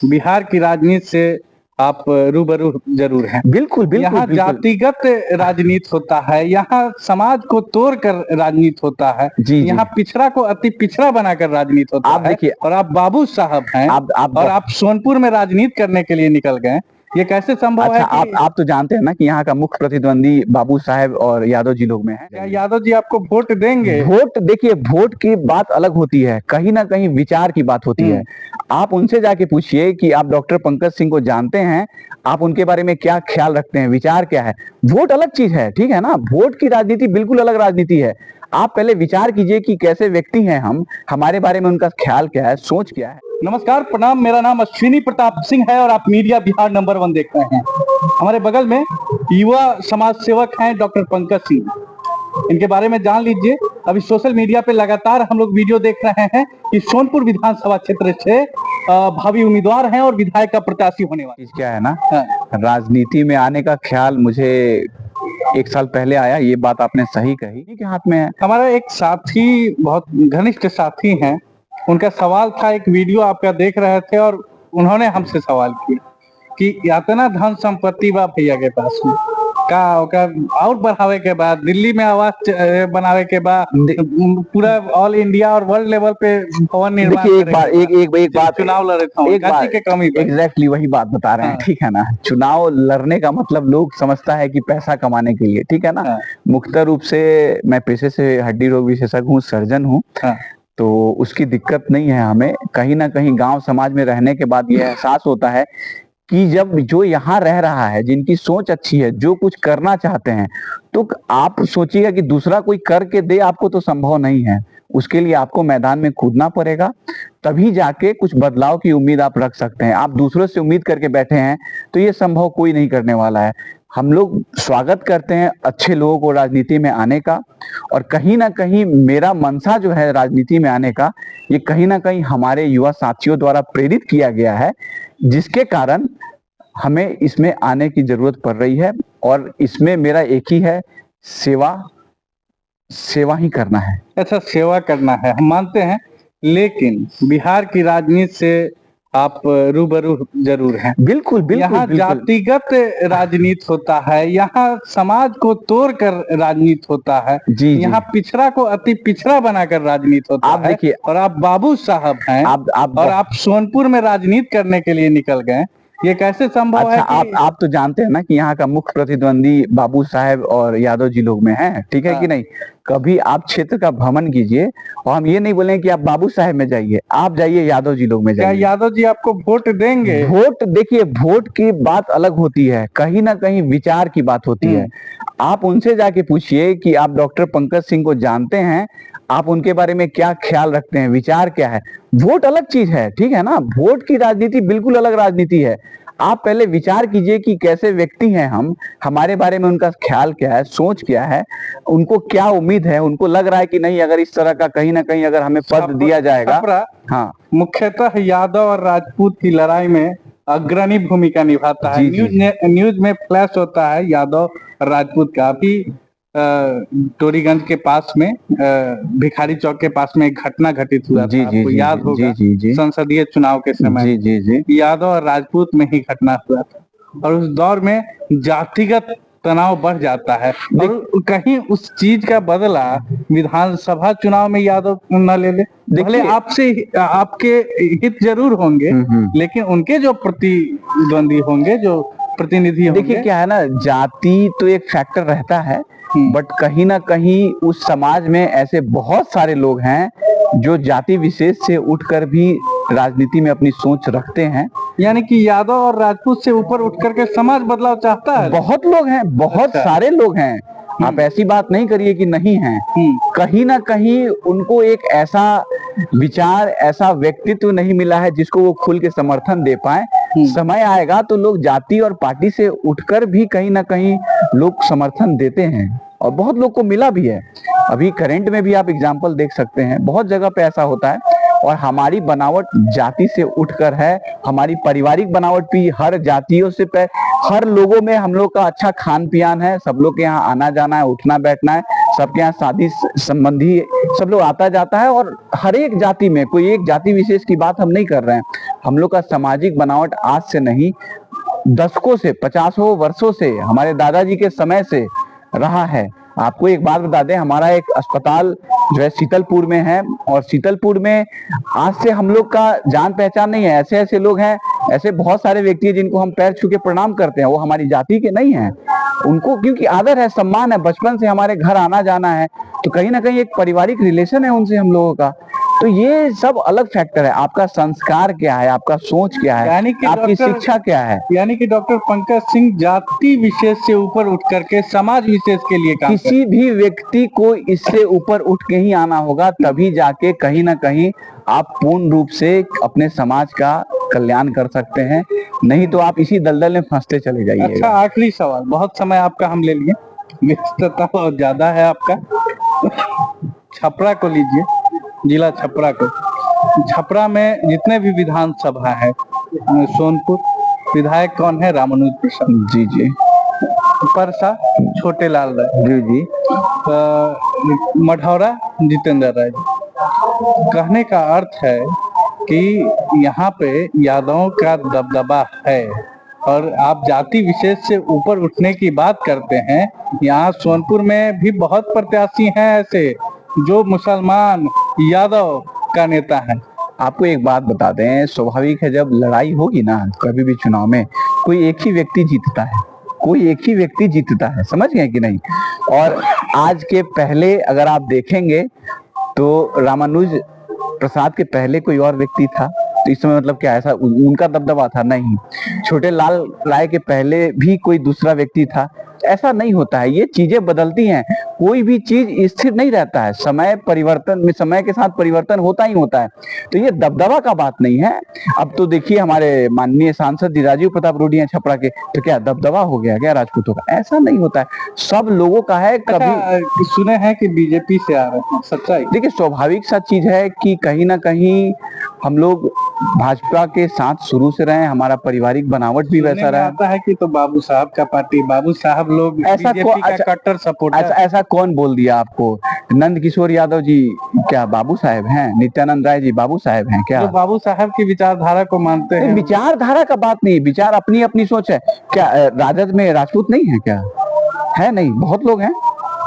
बिहार की राजनीति से आप रूबरू जरूर हैं। बिल्कुल बिल्कुल यहाँ बिल्कुल। जातिगत राजनीति होता है, यहाँ समाज को तोड़कर राजनीति होता है, जी जी। यहाँ पिछड़ा को अति पिछड़ा बनाकर राजनीति होता आप है। देखिए, और आप बाबू साहब हैं आप और आप सोनपुर में राजनीति करने के लिए निकल गए, ये कैसे संभव अच्छा, है कि आप तो जानते हैं ना कि यहाँ का मुख्य प्रतिद्वंदी बाबू साहेब और यादव जी लोग में है। क्या यादव जी आपको वोट देंगे? वोट देखिए, वोट की बात अलग होती है, कहीं ना कहीं विचार की बात होती है। आप उनसे जाके पूछिए कि आप डॉक्टर पंकज सिंह को जानते हैं, आप उनके बारे में क्या ख्याल रखते हैं, विचार क्या है। वोट अलग चीज है, ठीक है ना। वोट की राजनीति बिल्कुल अलग राजनीति है। आप पहले विचार कीजिए कि कैसे व्यक्ति हैं हम, हमारे बारे में उनका ख्याल क्या है, सोच क्या है। नमस्कार, प्रणाम। मेरा नाम अश्विनी प्रताप सिंह है और आप मीडिया बिहार नंबर 1 देख रहे हैं। हमारे बगल में युवा समाज सेवक हैं डॉक्टर पंकज सिंह, इनके बारे में जान लीजिए। अभी सोशल मीडिया पे लगातार हम लोग वीडियो देख रहे हैं कि सोनपुर विधानसभा क्षेत्र से भावी उम्मीदवार हैं और विधायक का प्रत्याशी होने वाले। क्या है ना, राजनीति में आने का ख्याल मुझे 1 साल पहले आया, ये बात आपने सही कही के हाथ में है। हमारा एक साथी, बहुत घनिष्ठ साथी हैं, उनका सवाल था, एक वीडियो आपका देख रहे थे और उन्होंने हमसे सवाल किया कि इतना धन संपत्ति बा भैया के पास में का और बढ़ावे के बाद दिल्ली में आवास बनावे के बाद पूरा ऑल इंडिया और वर्ल्ड लेवल पे भवन निर्माण। देखिए, एक बात चुनाव लड़े था, एक बात के कमी पे एग्जैक्टली वही बात बता रहे हैं। ठीक है ना, चुनाव लड़ने का मतलब लोग समझता है कि पैसा कमाने के लिए, ठीक है ना। मुख्य रूप से मैं पेशे से हड्डी रोग विशेषज्ञ हूँ, सर्जन हूँ, तो उसकी दिक्कत नहीं है हमें। कहीं ना कहीं गांव समाज में रहने के बाद ये एहसास होता है कि जब जो यहाँ रह रहा है, जिनकी सोच अच्छी है, जो कुछ करना चाहते हैं, तो आप सोचिएगा कि दूसरा कोई करके दे आपको, तो संभव नहीं है। उसके लिए आपको मैदान में कूदना पड़ेगा, तभी जाके कुछ बदलाव की उम्मीद आप रख सकते हैं। आप दूसरों से उम्मीद करके बैठे हैं तो ये संभव कोई नहीं करने वाला है। हम लोग स्वागत करते हैं अच्छे लोगों को राजनीति में आने का, और कहीं ना कहीं मेरा मनसा जो है राजनीति में आने का, ये कहीं ना कहीं हमारे युवा साथियों द्वारा प्रेरित किया गया है, जिसके कारण हमें इसमें आने की जरूरत पड़ रही है। और इसमें मेरा एक ही है, सेवा ही करना है। अच्छा, सेवा करना है, हम मानते हैं, लेकिन बिहार की राजनीति से आप रूबरू जरूर हैं। बिल्कुल बिल्कुल। यहाँ जातिगत राजनीति होता है, यहाँ समाज को तोड़कर राजनीति होता है, जी यहाँ पिछड़ा को अति पिछड़ा बनाकर राजनीति होता है। देखिए, और आप बाबू साहब हैं और आप सोनपुर में राजनीति करने के लिए निकल गए, ये कैसे संभव है कि... आप तो जानते हैं ना कि यहाँ का मुख्य प्रतिद्वंदी बाबू साहेब और यादव जी लोग में है, ठीक है कि नहीं। कभी आप क्षेत्र का भ्रमण कीजिए, और हम ये नहीं बोले कि आप बाबू साहेब में जाइए, आप जाइए यादव जी लोग में जाइए। क्या यादव जी आपको वोट देंगे? वोट देखिए, वोट की बात अलग होती है, कहीं ना कहीं विचार की बात होती है। आप उनसे जाके पूछिए कि आप डॉक्टर पंकज सिंह को जानते हैं, आप उनके बारे में क्या ख्याल रखते हैं, विचार क्या है। वोट अलग चीज है, ठीक है ना। वोट की राजनीति बिल्कुल अलग राजनीति है। आप पहले विचार कीजिए कि कैसे व्यक्ति हैं हम, हमारे बारे में उनका ख्याल क्या है, सोच क्या है, उनको क्या उम्मीद है, उनको लग रहा है कि नहीं अगर इस तरह का कहीं ना कहीं अगर हमें पद दिया जाएगा। हाँ, मुख्यतः यादव और राजपूत की लड़ाई में अग्रणी भूमिका निभाता है। न्यूज में फ्लैश होता है यादव राजपूत का। अभी टोरीगंज के पास में, भिखारी चौक के पास में एक घटना घटित हुआ था, आपको याद होगा, संसदीय चुनाव के समय यादव और राजपूत में ही घटना हुआ था, और उस दौर में जातिगत तनाव बढ़ जाता है। और कहीं उस चीज का बदला विधानसभा चुनाव में यादव न ले ले। भले आपसे आपके हित जरूर होंगे, लेकिन उनके जो प्रतिद्वंदी होंगे, जो प्रतिनिधि होंगे, देखिए क्या है ना, जाति तो एक फैक्टर रहता है, बट कहीं ना कहीं उस समाज में ऐसे बहुत सारे लोग हैं जो जाति विशेष से उठकर भी राजनीति में अपनी सोच रखते हैं। यानी कि यादव और राजपूत से ऊपर उठ करके समाज बदलाव चाहता है। बहुत लोग हैं, बहुत सारे लोग हैं। आप ऐसी बात नहीं करिए कि नहीं है। कहीं ना कहीं उनको एक ऐसा विचार, ऐसा व्यक्तित्व नहीं मिला है जिसको वो खुल के समर्थन दे पाए। समय आएगा तो लोग जाति और पार्टी से उठकर भी कहीं ना कहीं लोग समर्थन देते हैं, और बहुत लोग को मिला भी है। अभी करंट में भी आप एग्जाम्पल देख सकते हैं, बहुत जगह पे ऐसा होता है। और हमारी बनावट जाति से उठकर है, हमारी पारिवारिक बनावट भी हर जातियों से हर लोगों में हम लोग का अच्छा खान पियान है, सब लोग के यहाँ आना जाना है, उठना बैठना है, सबके यहाँ शादी संबंधी सब लोग आता जाता है। और हर एक जाति में, कोई एक जाति विशेष की बात हम नहीं कर रहे हैं, हम लोग का सामाजिक बनावट आज से नहीं, दशकों से, 50 वर्षों से, हमारे दादाजी के समय से रहा है। आपको एक बात बता दें, हमारा एक अस्पताल जो है शीतलपुर में है, और शीतलपुर में आज से हम लोग का जान पहचान नहीं है। ऐसे ऐसे लोग हैं, ऐसे बहुत सारे व्यक्ति हैं जिनको हम पैर छू के प्रणाम करते हैं, वो हमारी जाति के नहीं हैं। उनको क्योंकि आदर है, सम्मान है, बचपन से हमारे घर आना जाना है, तो कहीं ना कहीं एक पारिवारिक रिलेशन है उनसे हम लोगों का। तो ये सब अलग फैक्टर है। आपका संस्कार क्या है, आपका सोच क्या है, यानी कि आपकी शिक्षा क्या है। यानी कि डॉक्टर पंकज सिंह जाति विशेष से ऊपर उठ करके समाज विशेष के लिए काम किसी भी व्यक्ति को इससे ऊपर उठ के ही आना होगा, तभी जाके कहीं ना कहीं आप पूर्ण रूप से अपने समाज का कल्याण कर सकते हैं, नहीं तो आप इसी दलदल में फंसते चले जाइएगा। अच्छा, आखिरी सवाल, बहुत समय आपका हम ले लिए, व्यस्तता बहुत ज्यादा है आपका। छपरा को लीजिए, जिला छपरा को। छपरा में जितने भी विधानसभा है, सोनपुर विधायक कौन है? रामानुज प्रसाद जी जी। परसा छोटे लाल राय जी जी। मढ़ौरा जितेंद्र राय जी। कहने का अर्थ है कि यहाँ पे यादवों का दबदबा है, और आप जाति विशेष से ऊपर उठने की बात करते हैं। यहाँ सोनपुर में भी बहुत प्रत्याशी हैं ऐसे जो मुसलमान यादव का नेता है। आपको एक बात बता दें, स्वाभाविक है जब लड़ाई होगी ना कभी भी चुनाव में, कोई एक ही व्यक्ति जीतता है, कोई एक ही व्यक्ति जीतता है, समझ गए कि नहीं। और आज के पहले अगर आप देखेंगे तो रामानुज प्रसाद के पहले कोई और व्यक्ति था, तो इस समय मतलब क्या ऐसा उनका दबदबा था? नहीं। छोटे लाल राय के पहले भी कोई दूसरा व्यक्ति था? ऐसा नहीं होता है, ये चीजें बदलती हैं, कोई भी चीज स्थिर नहीं रहता है, समय परिवर्तन में, समय के साथ परिवर्तन होता ही होता है। तो ये दबदबा का बात नहीं है। अब तो देखिए हमारे माननीय सांसद राजीव प्रताप रूडी हैं छपरा के, तो क्या दबदबा हो गया क्या राजपूतों का? ऐसा नहीं होता है, सब लोगों का है। कभी अच्छा, सुने हैं कि बीजेपी से आ रहे हैं, सच्चाई? देखिए स्वाभाविक सा चीज है कि कहीं ना कहीं हम लोग भाजपा के साथ शुरू से रहे, हमारा पारिवारिक बनावट भी वैसा रहा। आता है कि तो बाबू साहब का पार्टी, बाबू साहब लोग ऐसा बीजेपी का कट्टर सपोर्टर। ऐसा कौन बोल दिया आपको? नंद किशोर यादव जी क्या बाबू साहेब हैं? नित्यानंद राय जी बाबू साहेब हैं क्या? जो बाबू साहब की विचारधारा को मानते हैं। विचारधारा का बात नहीं, विचार अपनी अपनी सोच है। क्या राजद में राजपूत नहीं है क्या? है नहीं, बहुत लोग हैं,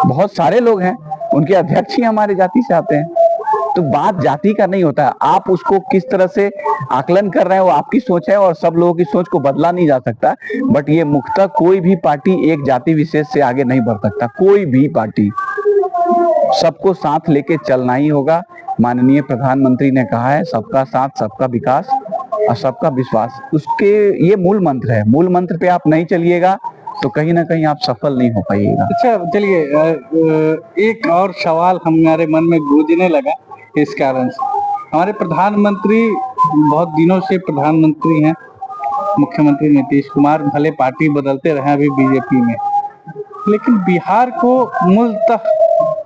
बहुत सारे लोग हैं, उनके अध्यक्ष ही हमारे जाति से आते हैं। तो बात जाति का नहीं होता है, आप उसको किस तरह से आकलन कर रहे हैं वो आपकी सोच है, और सब लोगों की सोच को बदला नहीं जा सकता। बट ये मुख्यतः कोई भी पार्टी एक जाति विशेष से आगे नहीं बढ़ सकता, कोई भी पार्टी, सबको साथ लेके चलना ही होगा। माननीय प्रधानमंत्री ने कहा है सबका साथ, सबका विकास और सबका विश्वास, उसके ये मूल मंत्र है। मूल मंत्र पे आप नहीं चलिएगा तो कहीं ना कहीं आप सफल नहीं हो पाइएगा। अच्छा चलिए, एक और सवाल हमारे मन में गूंजने लगा इस कारण से। हमारे प्रधानमंत्री बहुत दिनों से प्रधानमंत्री हैं, मुख्यमंत्री नीतीश कुमार, भले पार्टी बदलते रहे अभी बीजेपी में, लेकिन बिहार को मूलतः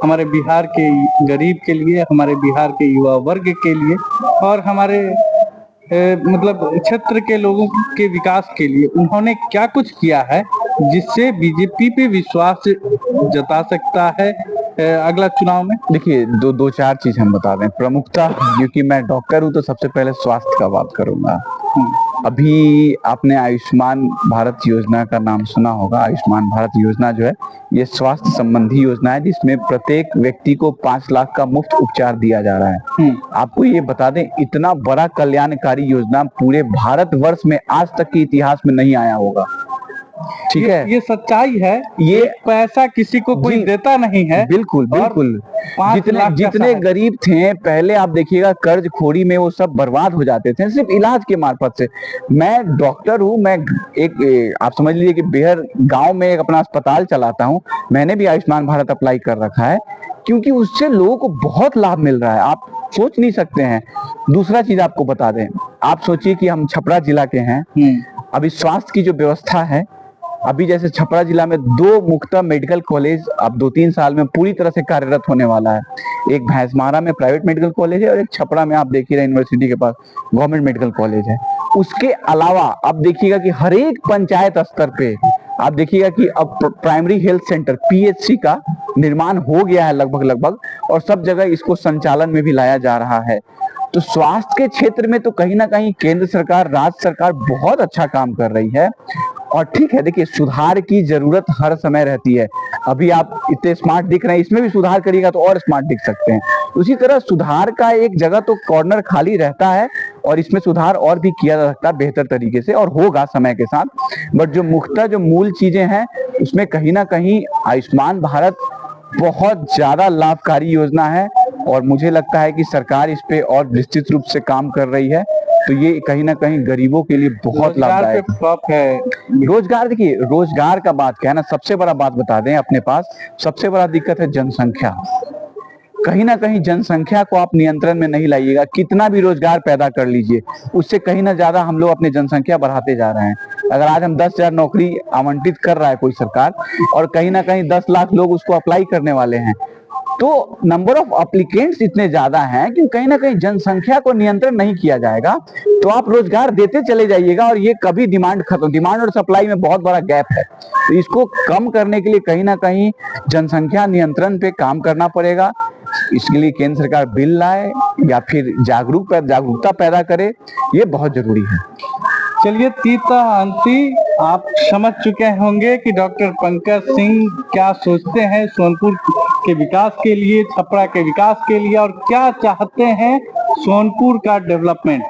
हमारे बिहार के गरीब के लिए, हमारे बिहार के युवा वर्ग के लिए और हमारे मतलब क्षेत्र के लोगों के विकास के लिए उन्होंने क्या कुछ किया है जिससे बीजेपी पे विश्वास जता सकता है अगला चुनाव में? देखिए दो चार चीज हम बता दें प्रमुखता, क्योंकि मैं डॉक्टर हूं तो सबसे पहले स्वास्थ्य का बात करूंगा। अभी आपने आयुष्मान भारत योजना का नाम सुना होगा। आयुष्मान भारत योजना जो है ये स्वास्थ्य संबंधी योजना है जिसमें प्रत्येक व्यक्ति को 5 लाख का मुफ्त उपचार दिया जा रहा है। आपको ये बता दें इतना बड़ा कल्याणकारी योजना पूरे भारतवर्ष में आज तक के इतिहास में नहीं आया होगा। ठीक है, ये सच्चाई है, ये पैसा किसी को कोई देता नहीं है। बिल्कुल बिल्कुल। जितने गरीब थे पहले आप देखिएगा कर्ज खोरी में वो सब बर्बाद हो जाते थे सिर्फ इलाज के मार्फत से। मैं डॉक्टर हूँ, मैं एक आप समझ लीजिए कि बेहर गांव में एक अपना अस्पताल चलाता हूँ। मैंने भी आयुष्मान भारत अप्लाई कर रखा है क्योंकि उससे लोगों को बहुत लाभ मिल रहा है, आप सोच नहीं सकते हैं। दूसरा चीज आपको बता दें, आप सोचिए कि हम छपरा जिला के हैं, अभी स्वास्थ्य की जो व्यवस्था है, अभी जैसे छपरा जिला में 2 मुख्य मेडिकल कॉलेज अब 2-3 साल में पूरी तरह से कार्यरत होने वाला है। एक भैंसमारा में प्राइवेट मेडिकल कॉलेज है और एक छपरा में आप देखिएगा यूनिवर्सिटी के पास गवर्नमेंट मेडिकल कॉलेज है। उसके अलावा आप देखिएगा कि हर एक पंचायत स्तर पे आप देखिएगा कि अब प्राइमरी हेल्थ सेंटर PHC का निर्माण हो गया है लगभग, और सब जगह इसको संचालन में भी लाया जा रहा है। तो स्वास्थ्य के क्षेत्र में तो कहीं ना कहीं केंद्र सरकार, राज्य सरकार बहुत अच्छा काम कर रही है। और ठीक है, देखिए सुधार की जरूरत हर समय रहती है। अभी आप इतने स्मार्ट दिख रहे हैं, इसमें भी सुधार करिएगा तो और स्मार्ट दिख सकते हैं। उसी तरह सुधार का एक जगह तो कॉर्नर खाली रहता है और इसमें सुधार और भी किया जा सकता है बेहतर तरीके से, और होगा समय के साथ। बट जो मुख्यतः जो मूल चीजें हैं उसमें कहीं ना कहीं आयुष्मान भारत बहुत ज्यादा लाभकारी योजना है, और मुझे लगता है कि सरकार इस पे और विस्तृत रूप से काम कर रही है। तो ये कहीं ना कहीं गरीबों के लिए बहुत लाभदायक है। रोजगार, देखिए रोजगार का बात क्या है ना, सबसे बड़ा बात बता दें, अपने पास सबसे बड़ा दिक्कत है जनसंख्या। कहीं ना कहीं जनसंख्या को आप नियंत्रण में नहीं लाइएगा, कितना भी रोजगार पैदा कर लीजिए, उससे कहीं ना ज्यादा हम लोग अपनी जनसंख्या बढ़ाते जा रहे हैं। अगर आज हम 10,000 नौकरी आवंटित कर रहा है कोई सरकार, और कहीं ना कहीं 10 लाख लोग उसको अप्लाई करने वाले हैं, तो नंबर ऑफ एप्लीकेंट्स इतने ज्यादा हैं कि कहीं ना कहीं जनसंख्या को नियंत्रण नहीं किया जाएगा, तो आप रोजगार देते चले जाइएगा और ये कभी डिमांड और सप्लाई में बहुत बड़ा गैप है। तो इसको कम करने के लिए कहीं ना कहीं जनसंख्या नियंत्रण पे काम करना पड़ेगा। इसके लिए केंद्र सरकार बिल लाए या फिर जागरूकता पैदा करे, ये बहुत जरूरी है। चलिए तीता अंती, आप समझ चुके होंगे कि डॉक्टर पंकज सिंह क्या सोचते हैं सोनपुर के विकास के लिए, छपरा के विकास के लिए, और क्या चाहते हैं सोनपुर का डेवलपमेंट।